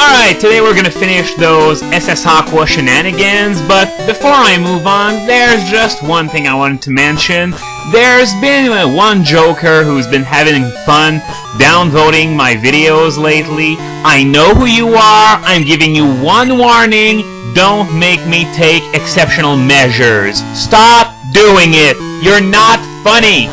Alright, today we're gonna finish those SS Aqua shenanigans, but before I move on, there's just one thing I wanted to mention. There's been one joker who's been having fun downvoting my videos lately. I know who you are, I'm giving you one warning, don't make me take exceptional measures. Stop doing it! You're not funny!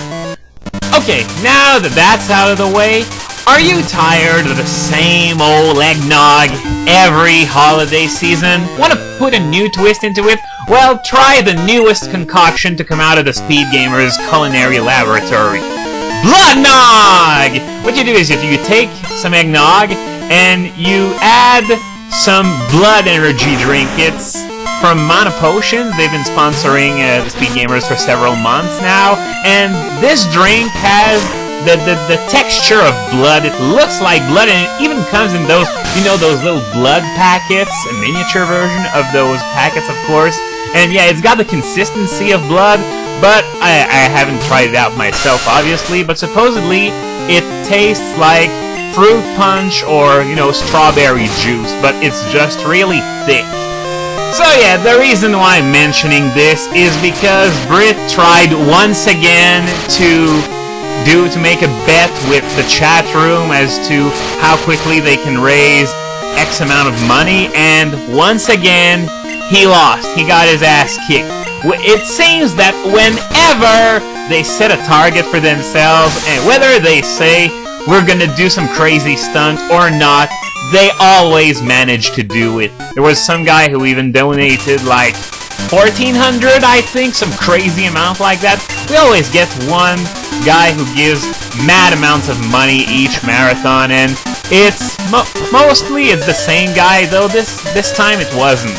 Okay, now that that's out of the way, are you tired of the same old eggnog every holiday season? Want to put a new twist into it? Well, try the newest concoction to come out of the Speed Gamer's culinary laboratory. Blood Nog! What you do is if you take some eggnog and you add some blood energy drink. It's from Mana Potions. They've been sponsoring the Speed Gamers for several months now, and this drink has the texture of blood. It looks like blood, and it even comes in those, you know, those little blood packets, a miniature version of those packets, of course. And yeah, it's got the consistency of blood, but I haven't tried it out myself, obviously, but supposedly it tastes like fruit punch or, you know, strawberry juice, but it's just really thick. So yeah, the reason why I'm mentioning this is because Brit tried once again to make a bet with the chat room as to how quickly they can raise X amount of money, and once again, he lost. He got his ass kicked. It seems that whenever they set a target for themselves, and whether they say, we're gonna do some crazy stunt or not, they always manage to do it. There was some guy who even donated like 1,400, I think, some crazy amount like that. We always get one guy who gives mad amounts of money each marathon, and it's mostly the same guy, though this time it wasn't.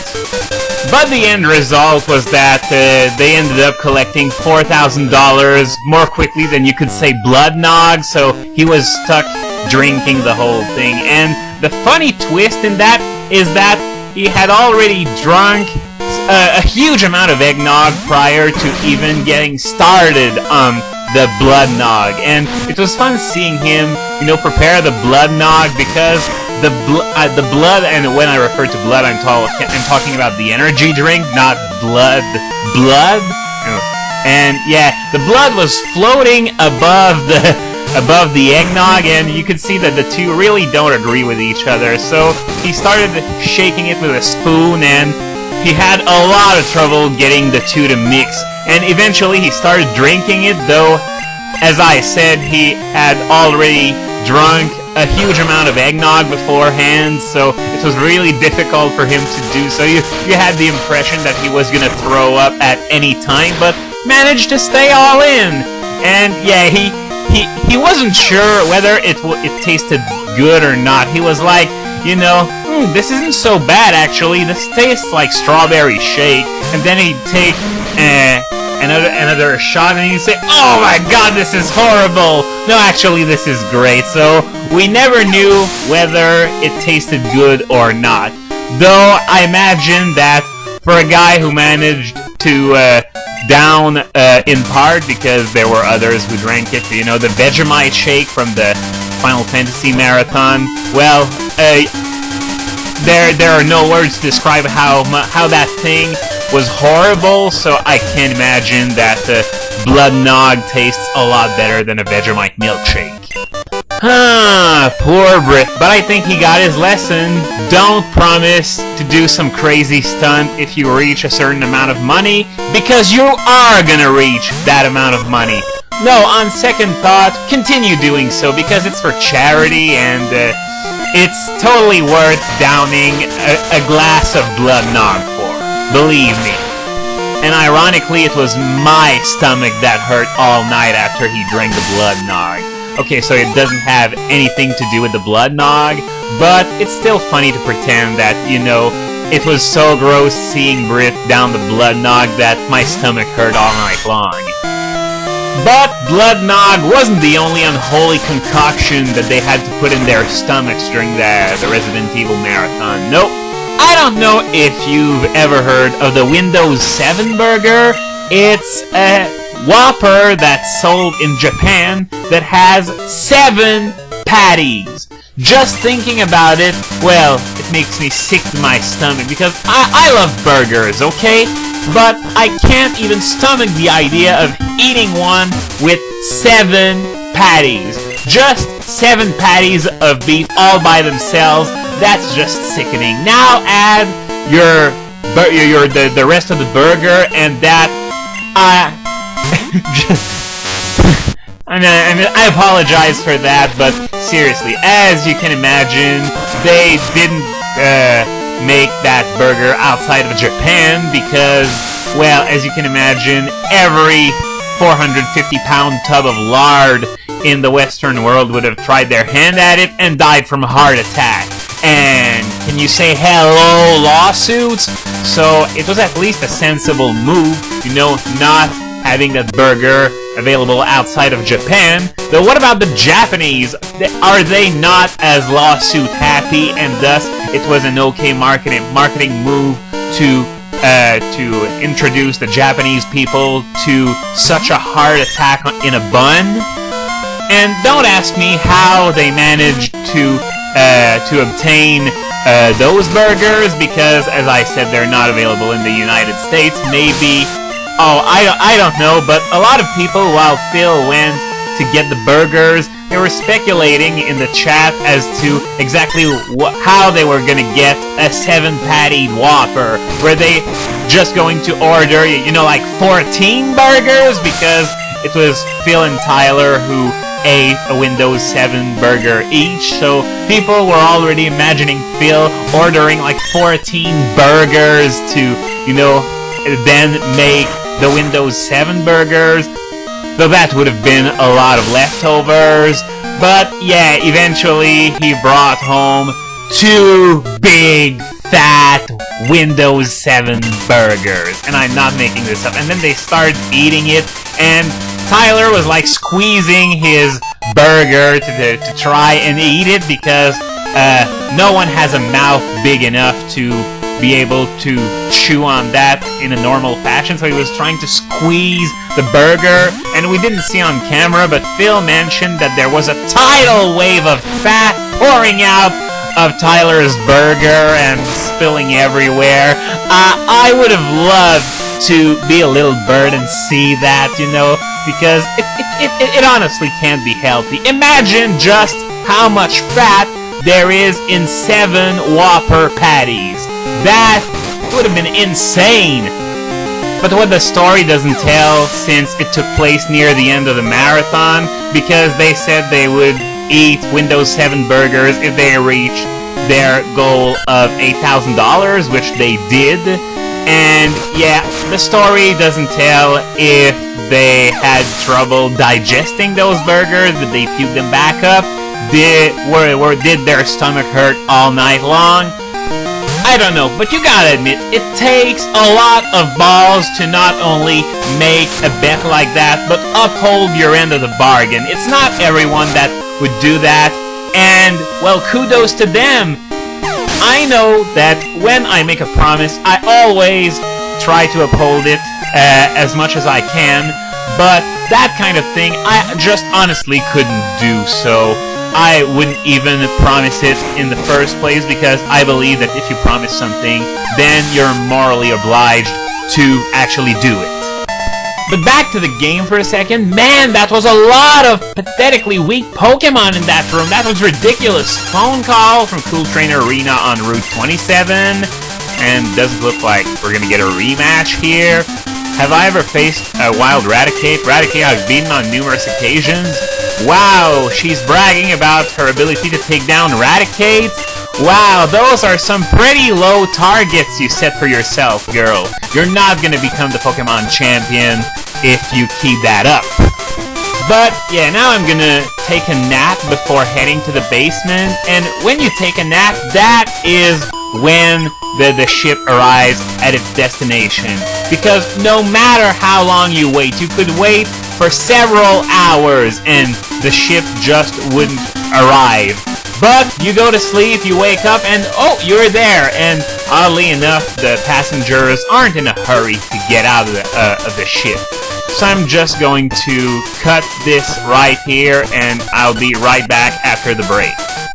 But the end result was that they ended up collecting $4,000 more quickly than you could say Blood Nog, so he was stuck drinking the whole thing. And the funny twist in that is that he had already drunk a huge amount of eggnog prior to even getting started on the Blood Nog, and it was fun seeing him, you know, prepare the Blood Nog, because the blood, and when I refer to blood, I'm talking about the energy drink, not blood. And yeah, the blood was floating above the eggnog, and you could see that the two really don't agree with each other. So he started shaking it with a spoon, and he had a lot of trouble getting the two to mix. And eventually he started drinking it, though, as I said, he had already drunk a huge amount of eggnog beforehand, so it was really difficult for him to do so. You had the impression that he was gonna throw up at any time, but managed to stay all in. And yeah, he wasn't sure whether it tasted good or not. He was like, you know, this isn't so bad actually, this tastes like strawberry shake. And then he'd take another shot and he'd say, oh my god, this is horrible! No, actually this is great. So we never knew whether it tasted good or not. Though I imagine that for a guy who managed to down in part, because there were others who drank it, you know, the Vegemite shake from the Final Fantasy Marathon, well, there are no words to describe how that thing was horrible, so I can't imagine that Blood Nog tastes a lot better than a Vegemite milkshake. Poor Brit, but I think he got his lesson. Don't promise to do some crazy stunt if you reach a certain amount of money, because you are gonna reach that amount of money. No, on second thought, continue doing so, because it's for charity, and it's totally worth downing a glass of Blood Nog for. Believe me. And ironically, it was my stomach that hurt all night after he drank the Blood Nog. Okay, so it doesn't have anything to do with the Blood Nog, but it's still funny to pretend that, you know, it was so gross seeing Brit down the Blood Nog that my stomach hurt all night long. But Blood Nog wasn't the only unholy concoction that they had to put in their stomachs during the Resident Evil Marathon. Nope. I don't know if you've ever heard of the Windows 7 burger. It's a Whopper that's sold in Japan that has 7 patties. Just thinking about it, well, it makes me sick to my stomach, because I love burgers, okay? But I can't even stomach the idea of eating one with 7 patties. Just 7 patties of beef all by themselves. That's just sickening. Now add the rest of the burger, and that I apologize for that, but seriously, as you can imagine, they didn't make that burger outside of Japan because, well, as you can imagine, every 450-pound tub of lard in the Western world would have tried their hand at it and died from a heart attack. And can you say hello, lawsuits? So it was at least a sensible move, you know, not having that burger available outside of Japan. Though what about the Japanese? Are they not as lawsuit happy, and thus it was an okay marketing move to introduce the Japanese people to such a heart attack in a bun? And don't ask me how they managed to obtain those burgers, because, as I said, they're not available in the United States. Maybe, I don't know, but a lot of people, while Phil went to get the burgers, they were speculating in the chat as to exactly how they were gonna get a 7-patty Whopper. Were they just going to order, you know, like 14 burgers? Because it was Phil and Tyler who ate a Windows 7 burger each, so people were already imagining Phil ordering like 14 burgers to, you know, then make the Windows 7 burgers. Though that would have been a lot of leftovers. But yeah, eventually he brought home 2 big, fat Windows 7 burgers. And I'm not making this up. And then they started eating it, and Tyler was like squeezing his burger to try and eat it, because no one has a mouth big enough to be able to chew on that in a normal fashion, so he was trying to squeeze the burger, and we didn't see on camera, but Phil mentioned that there was a tidal wave of fat pouring out of Tyler's burger and spilling everywhere. I would have loved to be a little bird and see that, you know, because it honestly can't be healthy. Imagine just how much fat there is in 7 Whopper patties. That would have been insane. But what the story doesn't tell, since it took place near the end of the marathon, because they said they would eat Windows 7 burgers if they reached their goal of $8,000, which they did. And yeah, the story doesn't tell if they had trouble digesting those burgers. Did they puke them back up? Did their stomach hurt all night long? I don't know, but you gotta admit, it takes a lot of balls to not only make a bet like that, but uphold your end of the bargain. It's not everyone that would do that, and, well, kudos to them. I know that when I make a promise, I always try to uphold it as much as I can, but that kind of thing, I just honestly couldn't do so. I wouldn't even promise it in the first place, because I believe that if you promise something, then you're morally obliged to actually do it. But back to the game for a second. Man, that was a lot of pathetically weak Pokémon in that room. That was ridiculous. Phone call from Cool Trainer Arena on Route 27. And doesn't look like we're gonna get a rematch here. Have I ever faced a wild Raticate? Raticate I've beaten on numerous occasions. Wow, she's bragging about her ability to take down Raticate. Wow, those are some pretty low targets you set for yourself, girl. You're not gonna become the Pokemon champion if you keep that up. But yeah, now I'm gonna take a nap before heading to the basement. And when you take a nap, that is when the ship arrives at its destination. Because no matter how long you wait, you could wait for several hours and the ship just wouldn't arrive. But you go to sleep, you wake up, and oh, you're there. And oddly enough, the passengers aren't in a hurry to get out of the ship. So I'm just going to cut this right here, and I'll be right back after the break.